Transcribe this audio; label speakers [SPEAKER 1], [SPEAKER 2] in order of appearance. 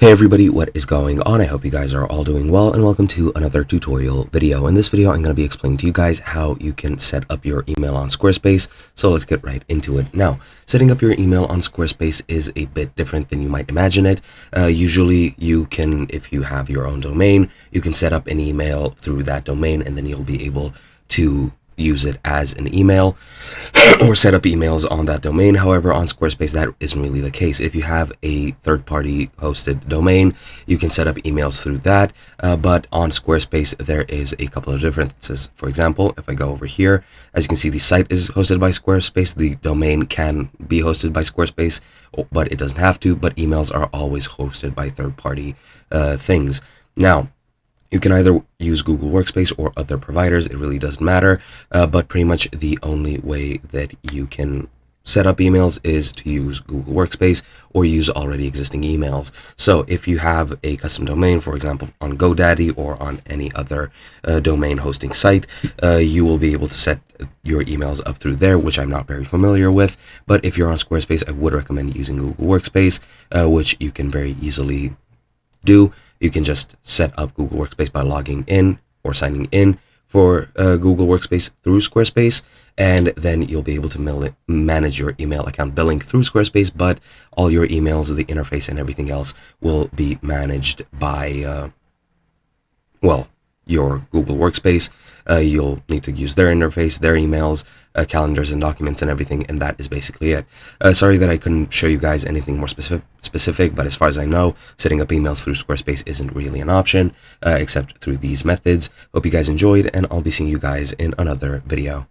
[SPEAKER 1] Hey everybody, what is going on? I hope you guys are all doing well, and welcome to another tutorial video. In this video, I'm going to be explaining to you guys how you can set up your email on Squarespace. So let's get right into it. Now, setting up your email on Squarespace is a bit different than you might imagine it. Usually you can, if you have your own domain, you can set up an email through that domain, and then you'll be able to use it as an email or set up emails on that domain. However, on Squarespace, that isn't really the case. If you have a third-party hosted domain, you can set up emails through that, but on Squarespace, there is a couple of differences. For example, if I go over here, as you can see, the site is hosted by Squarespace. The domain can be hosted by Squarespace, but it doesn't have to, but emails are always hosted by third-party things. Now, you can either use Google Workspace or other providers, it really doesn't matter, but pretty much the only way that you can set up emails is to use Google Workspace or use already existing emails. So if you have a custom domain, for example, on GoDaddy or on any other domain hosting site, you will be able to set your emails up through there, which I'm not very familiar with. But if you're on Squarespace, I would recommend using Google Workspace, which you can very easily do. You can just set up Google Workspace by logging in or signing in for Google Workspace through Squarespace, and then you'll be able to manage your email account billing through Squarespace, but all your emails, the interface, and everything else will be managed by, your Google Workspace. You'll need to use their interface, their emails, calendars and documents and everything, and that is basically it. Sorry that I couldn't show you guys anything more specific, but as far as I know, setting up emails through Squarespace isn't really an option, except through these methods. Hope you guys enjoyed, and I'll be seeing you guys in another video.